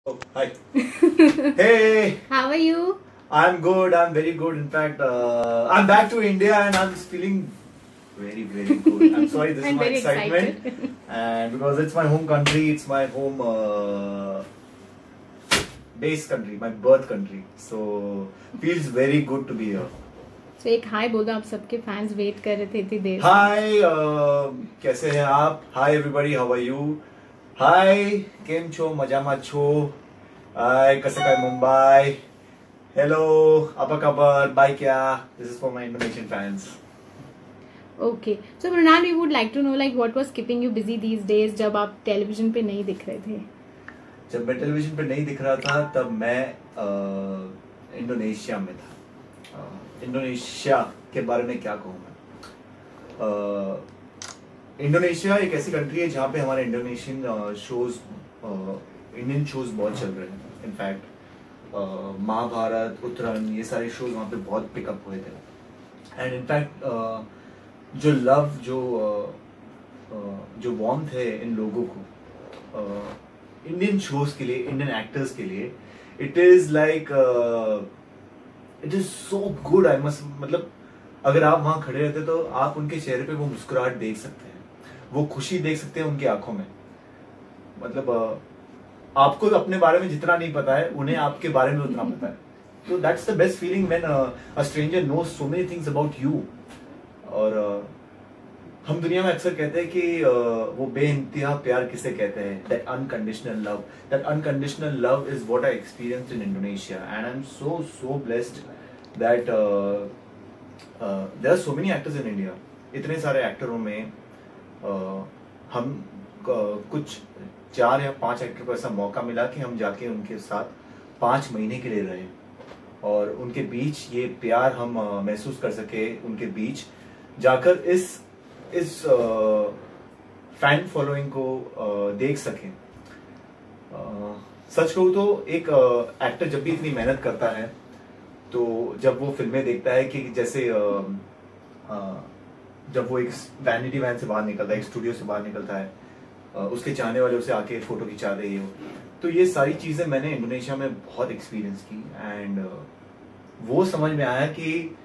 Oh, hi. Hey, How are you? I'm good. I'm very good. In fact, I'm back to India and I'm feeling very, very good. I'm sorry, this is I'm my very excitement. excited. And because it's my home country, it's my home base country, my birth country. So, feels very good to be here. So एक हाय बोल दो, आप सबके fans wait कर रहे थे इतनी देर से। Hi, कैसे हैं आप? Hi everybody, how are you? Hi, केम छो? मजामा छो? Hi, कसं काय Mumbai? Hello, apa kabar? Bye kya? This is for my Indonesian fans. Okay, so Mrinal, we would like to know like what was keeping you busy these days जब आप television पे नहीं दिख रहे थे। जब मैं टेलीविजन पे नहीं दिख रहा था तब मैं इंडोनेशिया में था। इंडोनेशिया के बारे में क्या कहूँ मैं? इंडोनेशिया एक ऐसी कंट्री है जहाँ पे हमारे इंडोनेशियन शोज इंडियन शोज बहुत चल रहे हैं। इनफैक्ट महाभारत, उत्तरन, ये सारे शोज वहाँ पे बहुत पिकअप हुए थे। एंड इनफैक्ट जो लव जो वार्मथ है इन लोगों को इंडियन शोज के लिए, इंडियन एक्टर्स के लिए, it is like it is so good. I must मतलब अगर आप वहां खड़े रहते तो आप उनके चेहरे पे वो मुस्कुराहट देख सकते हैं, वो खुशी देख सकते हैं उनकी आंखों में। मतलब आपको अपने बारे में जितना नहीं पता है उन्हें आपके बारे में उतना पता है। तो that's the best feeling when a stranger knows so many things about you. और हम दुनिया में अक्सर कहते हैं कि वो बेइंतहा प्यार किसे कहते हैं, that unconditional love. That unconditional love is what I experienced in Indonesia and I am so blessed that there are so many actors in India. इतने सारे एक्टरों में हम कुछ 4 या 5 एक्टर को ऐसा मौका मिला कि हम जाके उनके साथ 5 महीने के लिए रहे और उनके बीच ये प्यार हम महसूस कर सके, उनके बीच जाकर इस फैन फॉलोइंग को देख सकें। सच कहूँ तो एक एक्टर जब भी इतनी मेहनत करता है तो जब वो फिल्में देखता है कि जैसे जब वो एक वैनिटी वैन से बाहर निकलता है, एक स्टूडियो से बाहर निकलता है, उसके चाहने वाले उसे आके फोटो खिंचा दे, ये तो ये सारी चीजें मैंने इंडोनेशिया में बहुत एक्सपीरियंस की। एंड वो समझ में आया कि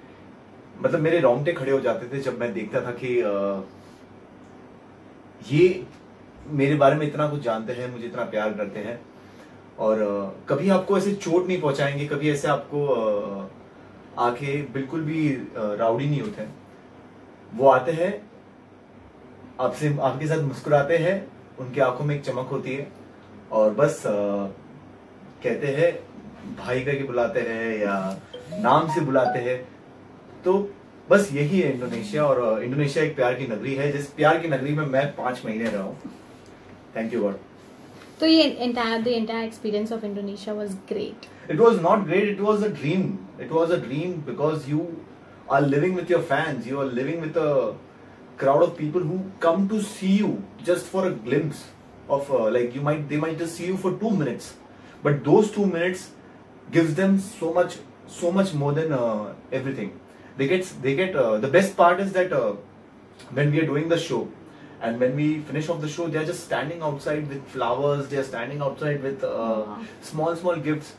मतलब मेरे रोंगटे खड़े हो जाते थे जब मैं देखता था कि ये मेरे बारे में इतना कुछ जानते हैं, मुझे इतना प्यार करते हैं और कभी आपको ऐसे चोट नहीं पहुंचाएंगे, कभी ऐसे आपको आके बिल्कुल भी राउडी नहीं होते हैं। वो आते हैं आपसे, आपके साथ मुस्कुराते हैं, उनकी आंखों में एक चमक होती है और बस कहते हैं भाई करके बुलाते हैं या नाम से बुलाते हैं। तो बस यही है इंडोनेशिया। और इंडोनेशिया एक प्यार की नगरी है, जिस प्यार की नगरी में मैं 5 महीने रहा हूँ। Thank you God. तो ये the entire experience of Indonesia was great. It was not great, it was a dream. It was a dream because you are living with your fans, you are living with a crowd of people who come to see you just for a glimpse of like they might just see you for 2 minutes, but those 2 minutes gives them so much more than everything. They get the best part is that when we are doing the show and when we finish off the show, they are just standing outside with flowers, they are standing outside with small gifts.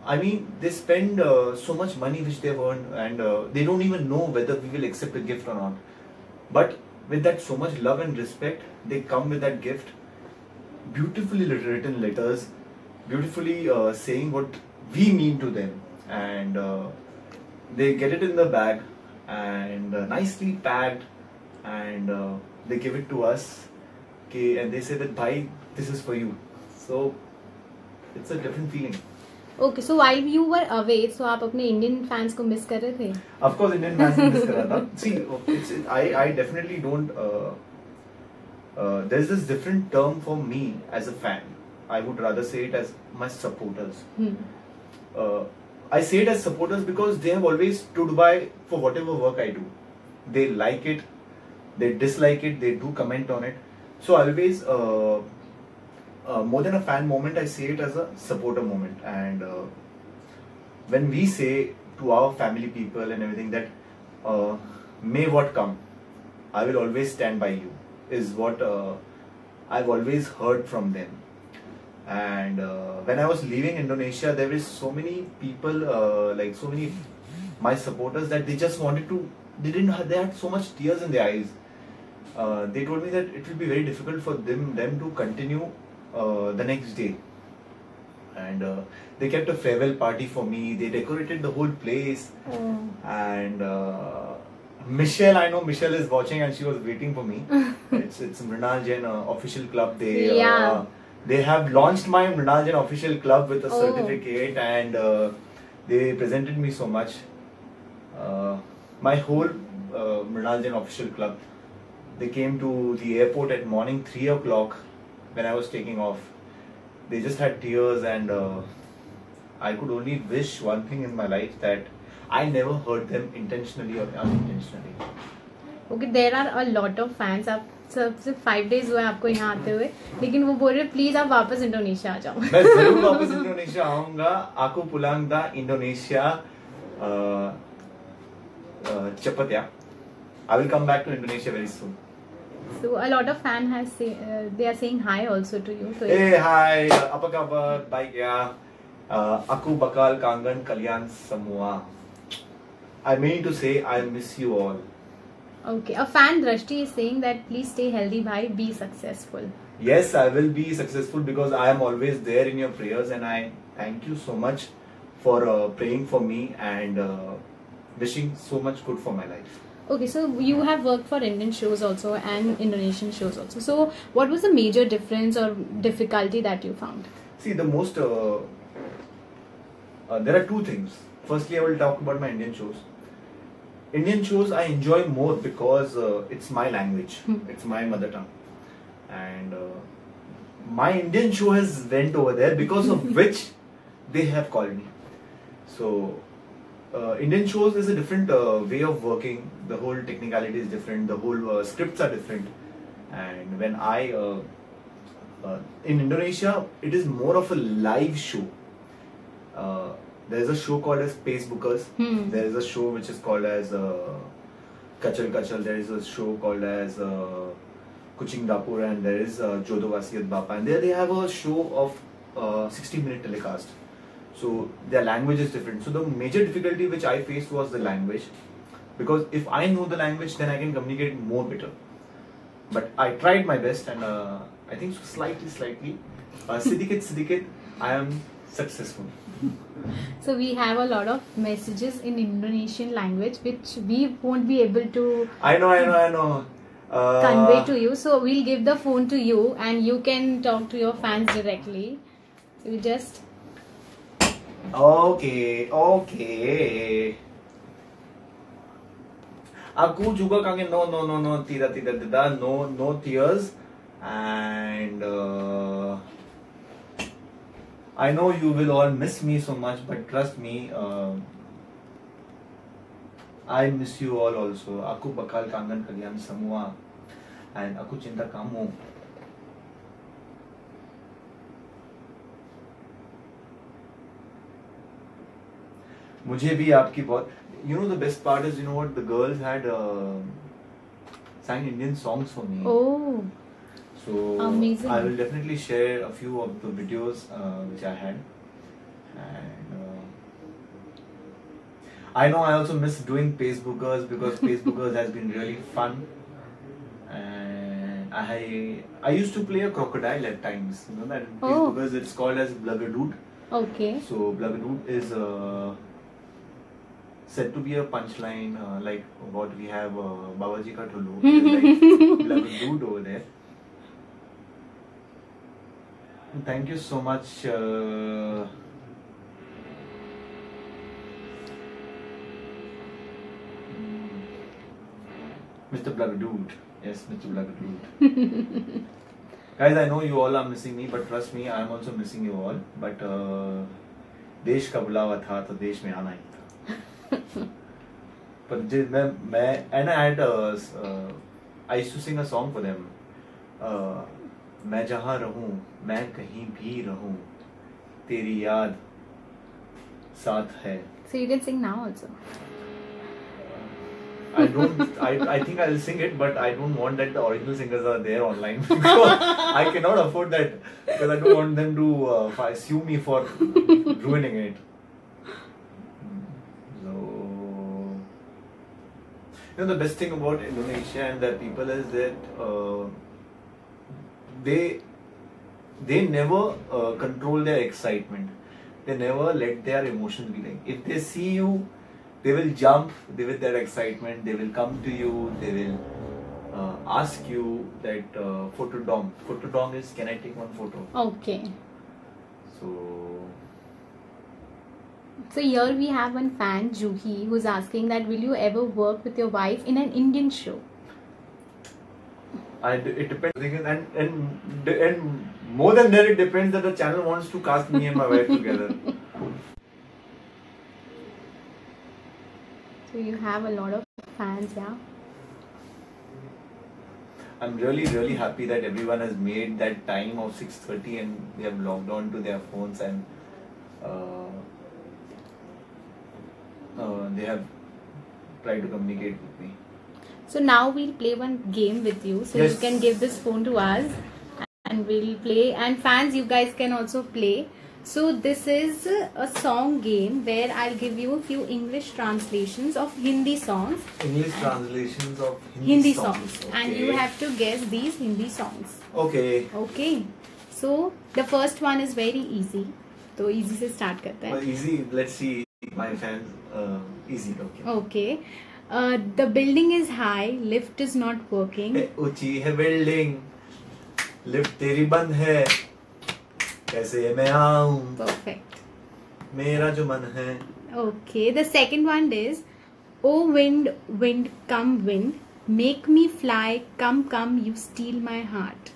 I mean, they spend so much money which they've earned, and they don't even know whether we will accept a gift or not. But with that so much love and respect, they come with that gift, beautifully written letters, beautifully saying what we mean to them, and they get it in the bag and nicely packed, and they give it to us. Okay, and they say that, "Bhai, this is for you." So it's a different feeling. Okay, so while you were away, so आप अपने Indian fans को miss कर रहे थे? Of course, Indian fans को miss कर रहा था. See, I definitely don't. There's this different term for me as a fan. I would rather say it as my supporters. Uh, I say it as supporters because they have always stood by for whatever work I do. They like it, they dislike it, they do comment on it. So always, more than a fan moment, I see it as a supporter moment. And when we say to our family people and everything that may what come, I will always stand by you, is what I've always heard from them. And when I was leaving Indonesia, there were so many people, like so many my supporters, that they just wanted to. They had so much tears in their eyes. They told me that it will be very difficult for them to continue the next day. And they kept a farewell party for me. They decorated the whole place. And Michelle, I know Michelle is watching and she was waiting for me. It's Mrinal Jain official club. They have launched my Mrinal Jain official club with a certificate, and they presented me so much. My whole Mrinal Jain official club, they came to the airport at morning 3 o'clock when I was taking off. They just had tears, and I could only wish one thing in my life, that I never hurt them intentionally or unintentionally. Okay, there are a lot of fans. आप सिर्फ 5 days हुए आपको यहाँ आते हुए, लेकिन वो बोल रहे प्लीज आप वापस इंडोनेशिया आ जाओ. मैं जरूर वापस इंडोनेशिया आऊंगा. Aku pulang da Indonesia cepet ya. I will come back to Indonesia very soon. So a lot of fan they are saying hi also to you. So hey, hi, apa kabar? Baik ya. Aku bakal kangen kalian semua. I mean to say I miss you all. Okay, a fan Drashti is saying that please stay healthy, bhai, be successful. Yes, I will be successful because I am always there in your prayers, and I thank you so much for praying for me and wishing so much good for my life. Okay, so you have worked for Indian shows also and Indonesian shows also. So what was the major difference or difficulty that you found? See, the most there are two things. Firstly, I will talk about my Indian shows. Indian shows I enjoy more because it's my language, it's my mother tongue, and my Indian show has went over there because of which they have called me. So Indian shows is a different way of working. The whole technicality is different. The whole scripts are different. And when in Indonesia, it is more of a live show. There is a show called as Facebookers. There is a show which is called as Kachal Kachal. There is a show called as Kuching Dapur, and there is Jodo Vasiyat Bapa. And there they have a show of 60-minute telecast. So their language is different. So the major difficulty which I faced was the language, because if I know the language, then I can communicate more better. But I tried my best, and I think slightly, Sidikit, I am successful. So we have a lot of messages in Indonesian language which we won't be able to. I know. Convey to you. So we'll give the phone to you, and you can talk to your fans directly. So you just. Okay. Aku juga kangen. No, tidak. No tears. And I know you will all miss me so much, but trust me, I miss you all also. Aku bakal kangen kalian semua, and aku cinta kamu. मुझे भी आपकी बहुत. You know the best part is, you know what, the girls had sang Indian songs for me. Oh. So amazing. I will definitely share a few of the videos which I had, and I know I also miss doing Facebookers because Facebookers has been really fun, and I used to play a crocodile at times. You know that in Facebookers it's called as Bluggadoot. Okay. So Bluggadoot is said to be a punchline like what we have Babaji Ka Thulu, like Bluggadoot over there. Thank you so much. Mr. Bluggadoot. Yes, Mr. Bluggadoot. Guys, I know you all are missing me, but trust me, I am also missing you all. But देश का बुलावा था तो देश में आना ही था. But and I had I used to sing a song for them. मैं जहाँ रहूं, मैं कहीं भी रहूं, तेरी याद साथ है. So you can sing now also. I don't. I think I'll sing it, but I don't want that the original singers are there online because I cannot afford that because I don't want them to sue me for ruining it. So, the best thing about Indonesia and their people is that they never control their excitement. They never let their emotions be like. If they see you, they will jump. They with their excitement. They will come to you. They will ask you that photo dong. Photo dong is, can I take one photo? Okay. So here we have one fan, Juhi, who's asking that will you ever work with your wife in an Indian show? It depends, and more than that, it depends that the channel wants to cast me and my wife together. So you have a lot of fans, yeah? I'm really, really happy that everyone has made that time of 6:30 and they have logged on to their phones and they have tried to communicate with me. So now we'll play one game with you. So Yes. you can give this phone to us and we'll play. And fans, you guys can also play. So this is a song game where I'll give you a few English translations of Hindi songs. English translations of Hindi songs. songs. And you have to guess these Hindi songs. Okay. Okay. So the first one is very easy. तो easy से start करते हैं. Well, easy. Let's see my fans. Easy. Okay. Okay. The building is high. Lift is not working. ऊंची है building, lift तेरी बंद है, कैसे मैं आऊं? Perfect. मेरा जो मन है. Okay. The second one is, oh wind, wind, come wind, make me fly, come, come, you steal my heart.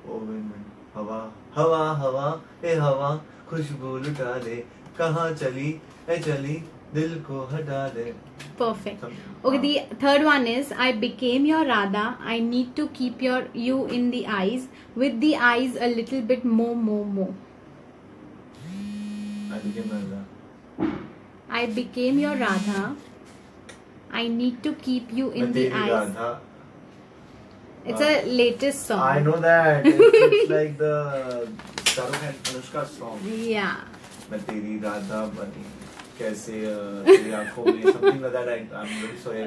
O wind, हवा, हवा, हवा, ए हवा, खुशबू लुटा दे, कहाँ चली, ए चली, दिल को हटा दे. Perfect. Okay, the third one is, I became your Radha. I need to keep you in the eyes, with the eyes a little bit more, more, more. I became Radha. I became your Radha. I need to keep you in मैं the तेरी eyes. Radha. It's a latest song. I know that. It's like the Shah Rukh and Anushka song. Yeah. मैं तेरी राधा बनी, कैसे तेरी आँखों में, something like that. I'm very sorry. I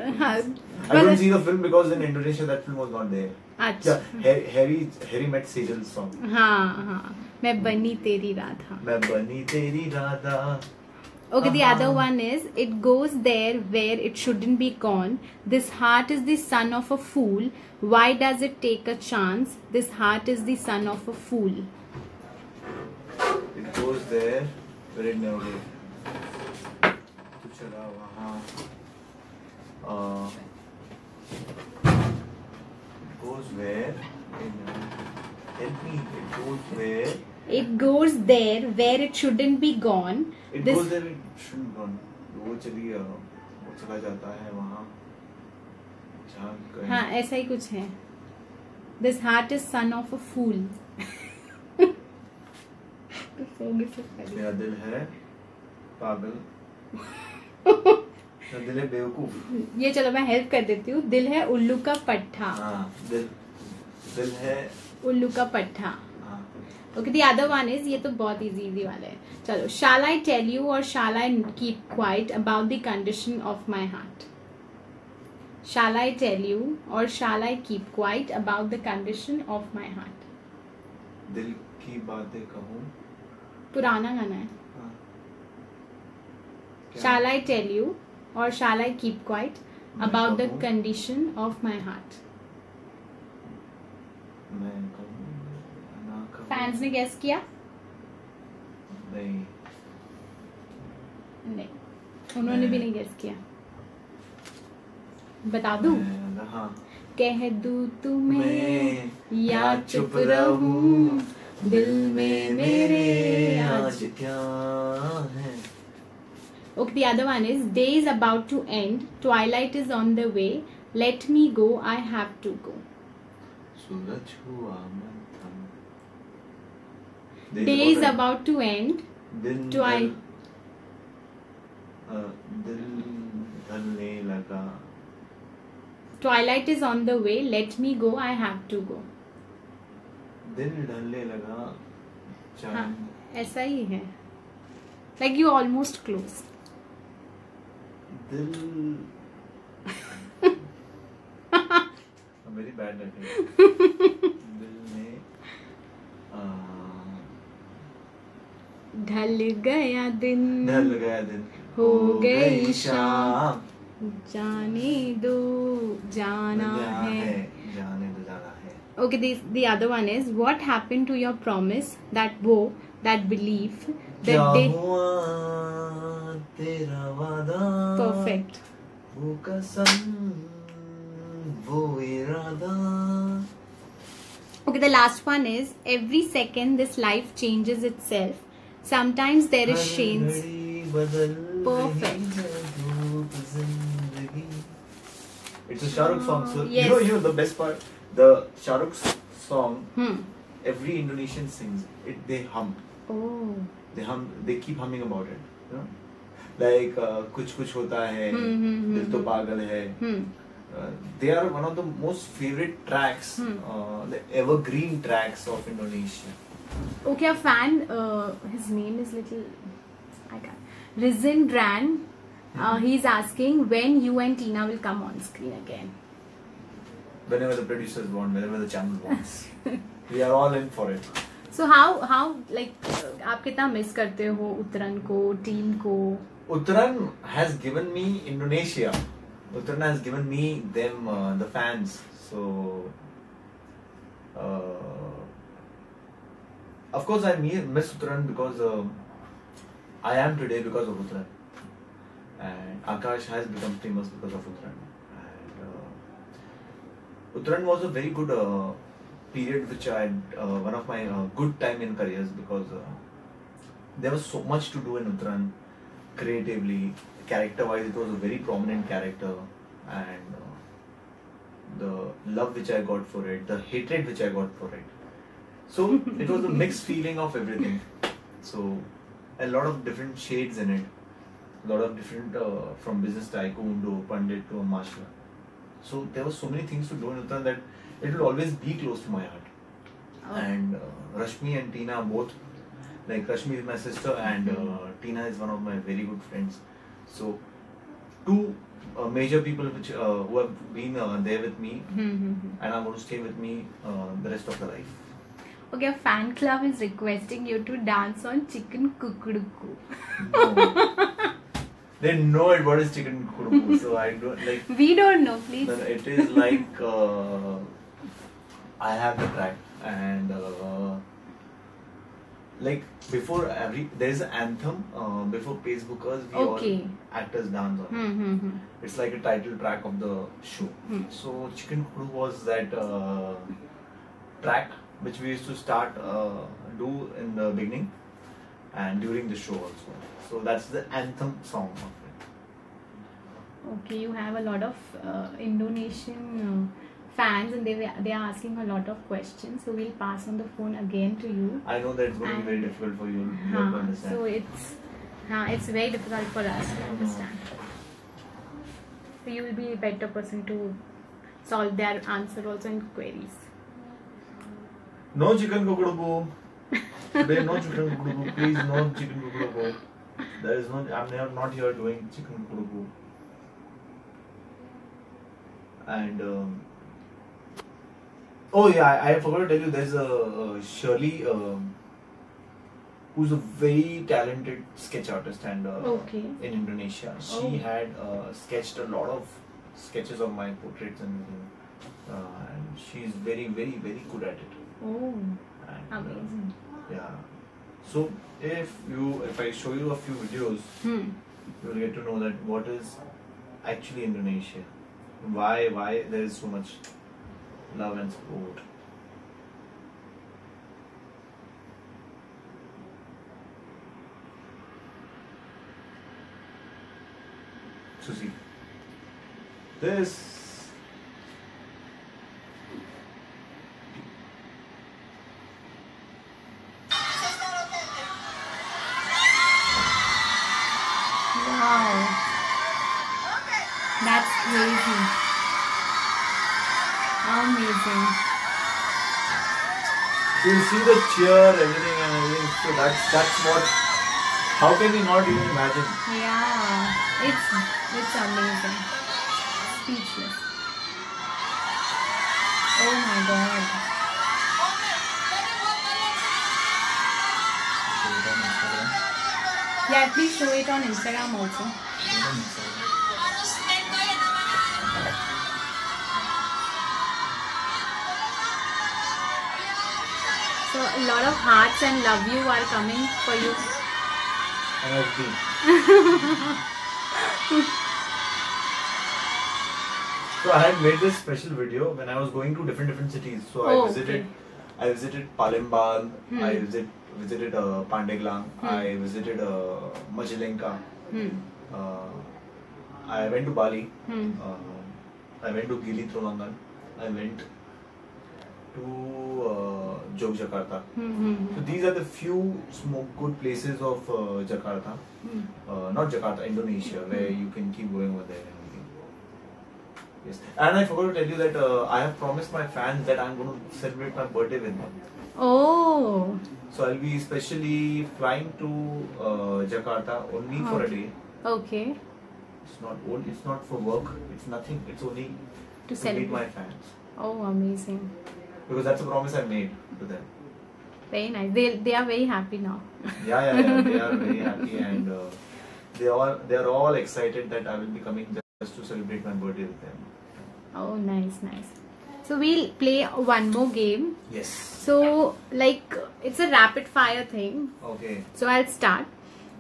don't see the film because in Indonesia that film was not there. अच्छा. Harry Met Sejal song. हाँ हाँ. मैं बनी तेरी राधा. मैं बनी तेरी Radha. Okay, the other one is, it goes there where it shouldn't be gone. This heart is the son of a fool. Why does it take a chance? This heart is the son of a fool. It goes there where it never goes. तू चला वहाँ. It goes where it never. Help me. It goes where. It goes there where it shouldn't be gone. It This goes there. It shouldn't gone. वो चला जाता है वहाँ. जहाँ कहीं. हाँ ऐसा ही कुछ है. This heart is son of a fool. मेरा दिल है पागल. मेरा दिल है बेवकूफ. ये चलो मैं हेल्प कर देती हूँ. दिल है उल्लू का पट्टा. हाँ, दिल है उल्लू का पट्टा. हाँ. Okay, the other one is, ये तो बहुत easy वाला है. चलो, shall I tell you or shall I keep quiet about the condition of my heart? Shall I tell you or shall I keep quiet about the condition of my heart? दिल की बातें कहूँ. पुराना गाना है. हाँ. क्या? Shall I tell you or shall I keep quiet मैं about the कहूँ. condition of my heart? मैं कहूँ ना कहूँ. फैंस ने गेस किया? नहीं. नहीं, उन्होंने भी नहीं गेस किया. बता दूं? हाँ. कह दूं तुम्हें या चुप रहूं, दिल में मेरे आज. क्या है. Okay, the other one is, day is about to end, twilight is on the way, let me go, I have to go. सूरज हुआ मंथन. Day is about to end, दिन twilight. दिल ढलने लगा. Twilight is on the way. Let me go. I have to go. दिन ढलने लगा. हाँ, चांद. ऐसा ही है. Like you almost close. दिल. Very bad at it. दिल में ढल गया दिन. ढल गया दिन. हो गई शाम. जाने दो जाना है. जाने दो जाना है. Okay, the other one is what happened to your promise, that woe, that belief, क्या that day. हुआ तेरा वादा. Perfect. वो कसम वो इरादा. Okay, the last one is every second this life changes itself. Sometimes there is change. घड़ी बदल Perfect. रही है धूप जिंदगी. It's a Shah Rukh song. So Yes. you know the best part, the Shah Rukh song. Hmm. Every Indonesian sings it. They hum. Oh. They keep humming about it. You know, like कुछ कुछ होता है. दिल तो पागल है. They are one of the most favorite tracks, the evergreen tracks of Indonesia. Okay, a fan. His name is little. I can't. Rizin Dran. He's asking when you and Tina will come on screen again. Whenever the producers want, whenever the channel wants, we are all in for it. So how like आप कितना miss करते हो उतरन को, team को? Uttaran has given me Indonesia. Uttaran has given me them, the fans. So, of course, I miss Uttaran because I am today because of Uttaran. And Akash has become famous because of Uttaran. And Uttaran was a very good period which I had, one of my good time in careers because there was so much to do in Uttaran creatively. Character-wise, it was a very prominent character, and the love which I got for it, the hatred which I got for it. So it was a mixed feeling of everything. So a lot of different shades in it, a lot of different from business tycoon to pundit to a martial. So there were so many things to do in Uttaran that it will always be close to my heart. Oh. And Rashmi and Tina both, like Rashmi is my sister and Tina is one of my very good friends. So two major people which who have been there with me and are going to stay with me the rest of the life. Okay, a fan club is requesting you to dance on Chicken Kukuduku. No. They know it what is chicken kuruku, so I don't like. We don't know, please. No, it is like I have the track and like before there is an anthem before Facebookers we Okay. all actors dance on it. It's like a title track of the show. So Chicken Kudu was that track which we used to start do in the beginning and during the show also. So that's the anthem song of it. Okay, you have a lot of Indonesian fans and they are asking a lot of questions. So we'll pass on the phone again to you. I know that it's going to be very difficult for you to understand. So it's very difficult for us to understand. So you will be a better person to solve their answer also in queries. No chicken kukuduku. Today no chicken kukuduku. Please no chicken kukuduku. There is no. I'm not here doing chicken kukuduku. And oh yeah, I forgot to tell you. There's a Shirley who's a very talented sketch artist and Okay. in Indonesia. She had sketched a lot of sketches of my portraits and she's very good at it. Oh, And, amazing. yeah. So if I show you a few videos, you will get to know that what is actually Indonesia, why there is so much love and support. So see, this. Wow. Amazing. Amazing. So you see the cheer, everything. So that's what. How can we not even imagine? Yeah, it's amazing. Speechless. Oh my god. Yeah, please show it on Instagram also. So a lot of hearts and love you are coming for you. NFB. So I had made this special video when I was going to different cities. So Oh, I visited Palembang. Hmm. I visited Pandeglang. I visited Majalenka. I went to Bali. I went to Gili Trawangan. I went to Jogjakarta. So these are the few good places of Jakarta. Not Jakarta, Indonesia, where you can keep going over there and everything. Yes. And I forgot to tell you that I have promised my fans that I'm going to celebrate my birthday with them. Oh. So I'll be specially flying to Jakarta only for a day. Okay. It's not for work. It's nothing. It's only To meet celebrate. my fans. Oh, amazing. Because that's a promise I made to them. Very nice. They are very happy now. Yeah. They are very happy and they are all excited that I will be coming just to celebrate my birthday with them. Oh, nice. So we'll play one more game. Yes. So like it's a rapid fire thing. Okay. So I'll start.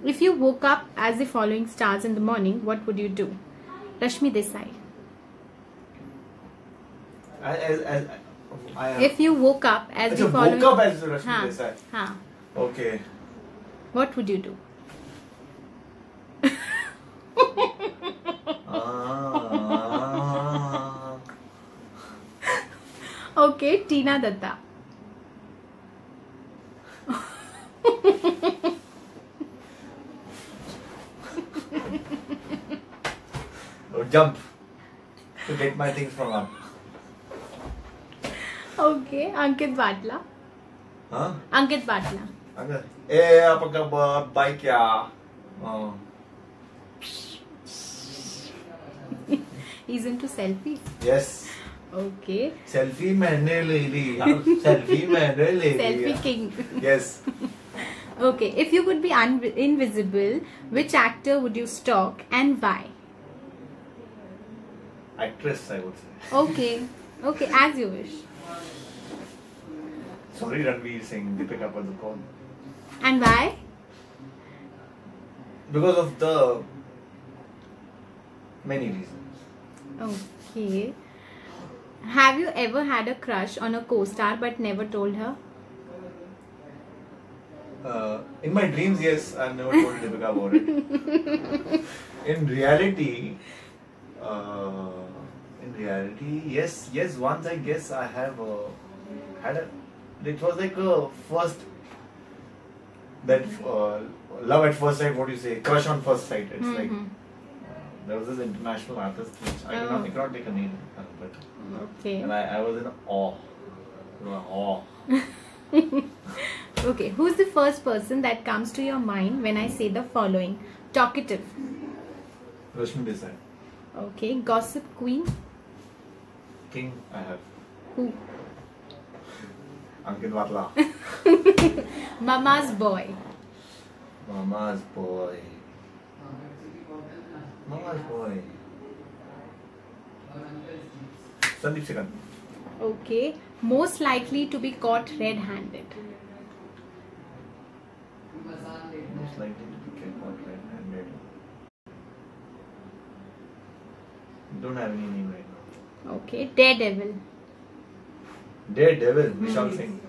If you woke up as the following stars in the morning, what would you do? Rashmi Desai. If you woke up as the following... woke up as Rashmi Desai. हाँ. Okay. What would you do? Okay, Tina Datta. Jump to get my things from up. Okay, Ankit Batla. Huh? Ankit Batla. Apagka bike ya. He's into selfies. Yes. Okay. Selfie मैंने ले ली. Selfie मैंने ले ली. Selfie king. Yes. Okay, if you could be invisible, which actor would you stalk and why? Actress, I would say. Okay, as you wish. Sorry, Ranveer Singh, Deepika Padukone. And why? Because of the many reasons. Okay. Have you ever had a crush on a co-star but never told her? In my dreams, yes, I've never told Deepika about it. In reality, yes. Once I guess I have had a. It was like a first. That love at first sight. What do you say? Crush on first sight. It's like there was this international artist which I cannot take a name, but Okay. and I was in awe. Awe. Okay, who's the first person that comes to your mind when I say the following? Talkative. Rashmi Desai. Okay, gossip queen. King, I have. Who? Ankit Vatla. Mama's boy. Mama's boy. Mama's boy. Sandeep Sikand. Okay, most likely to be caught red-handed. Most likely to be caught red-handed. Don't have any name right now. Okay, Daredevil. Daredevil, Vishal Singh.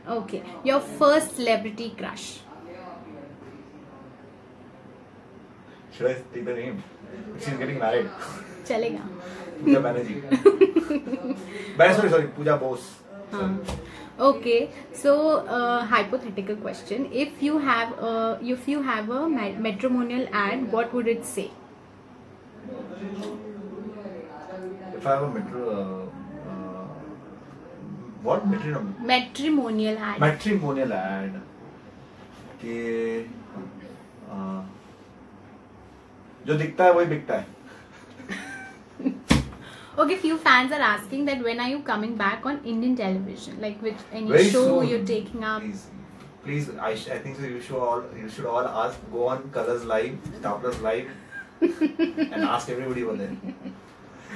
Okay, your first celebrity crush. Should I take the name? She's getting married. Chalega. Pooja Banerjee. Sorry, Pooja Bose. Okay, so hypothetical question: if you have a matrimonial ad, what would it say? if I have a what matrimonial ad. Matrimonial ad कि जो दिखता है वही बिकता है. Okay, few fans are asking that when are you coming back on Indian television? Like which any Very show soon. you're taking up? Please, I think so. You should all ask, go on Colors Live, Star Plus Live, and ask everybody over there.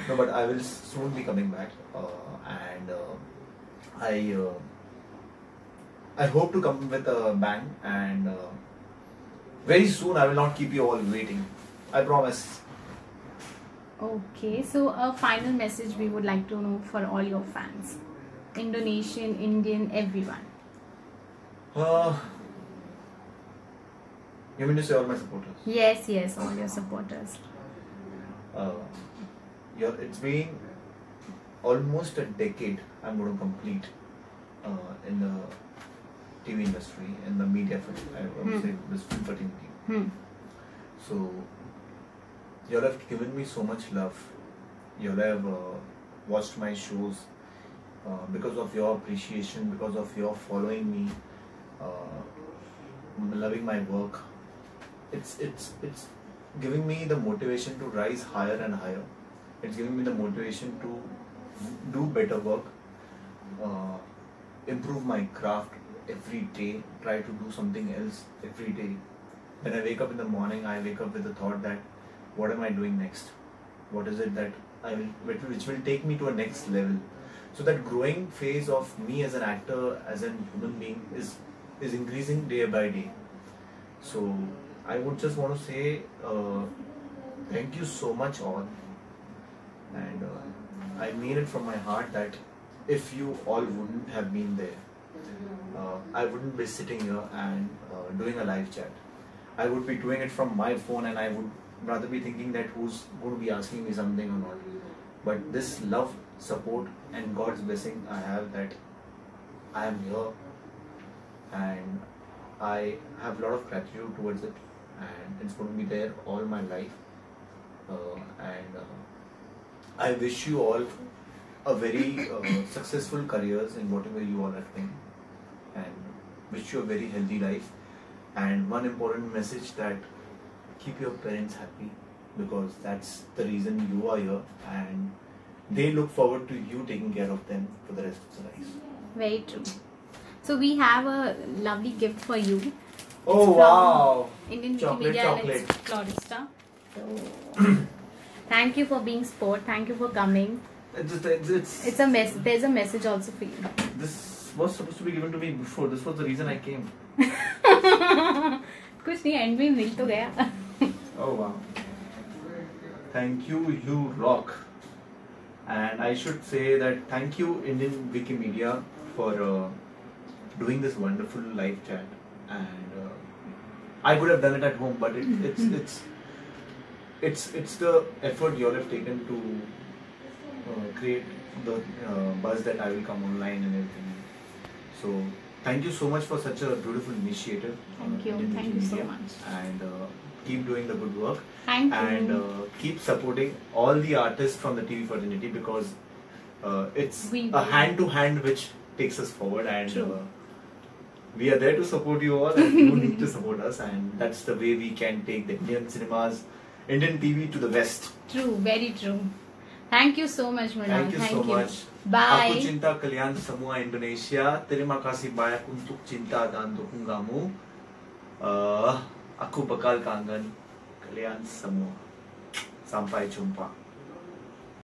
No, but I will soon be coming back, and I hope to come with a bang, and very soon I will not keep you all waiting. I promise. Okay, so a final message we would like to know for all your fans, Indonesian, Indian, everyone. You mean to say all my supporters? Yes, all your supporters. It's been almost a decade I'm going to complete in the TV industry, in the media, I would say this film fraternity. So, you all have given me so much love. You all have watched my shows because of your appreciation, because of your following me, loving my work. It's giving me the motivation to rise higher and higher. It's giving me the motivation to do better work, improve my craft every day, try to do something else every day. When I wake up in the morning, I wake up with the thought that what am I doing next? What is it that which will take me to a next level? So that growing phase of me as an actor, as a human being is increasing day by day. So I would just want to say thank you so much all, and I mean it from my heart that if you all wouldn't have been there, I wouldn't be sitting here and doing a live chat. I would be doing it from my phone, and I would rather be thinking that who's going to be asking me something or not. But this love, support and God's blessing I have, that I am here, and I have a lot of gratitude towards it, and it's going to be there all my life. I wish you all a very successful careers in whatever you all are doing, and wish you a very healthy life. And one important message, that keep your parents happy, because that's the reason you are here, and they look forward to you taking care of them for the rest of their lives. Very true. So we have a lovely gift for you. Oh wow! Indian Chocolate. and it's Florista. So thank you for being sport. Thank you for coming. It's a mess. There's a message also for you. This was supposed to be given to me before. This was the reason I came. कुछ नहीं, and में मिल तो गया. Oh wow! Thank you, you rock. And I should say that thank you Indian Wikimedia for doing this wonderful live chat. And I could have done it at home, but it's the effort you all have taken to create the buzz that I will come online and everything. So thank you so much for such a beautiful initiative. Thank you so much. And keep doing the good work. Thank you. And keep supporting all the artists from the TV fraternity, because it's a hand-to-hand which takes us forward, and we are there to support you all, and you need to support us, and that's the way we can take the Indian cinemas, Indian TV to the West. True, very true. Thank you so much, Mrinal. Thank you so much. Bye. Aku cinta kalian semua Indonesia. Terima kasih banyak untuk cinta dan dukunganmu. Aku bakal kangen kalian semua. Sampai jumpa.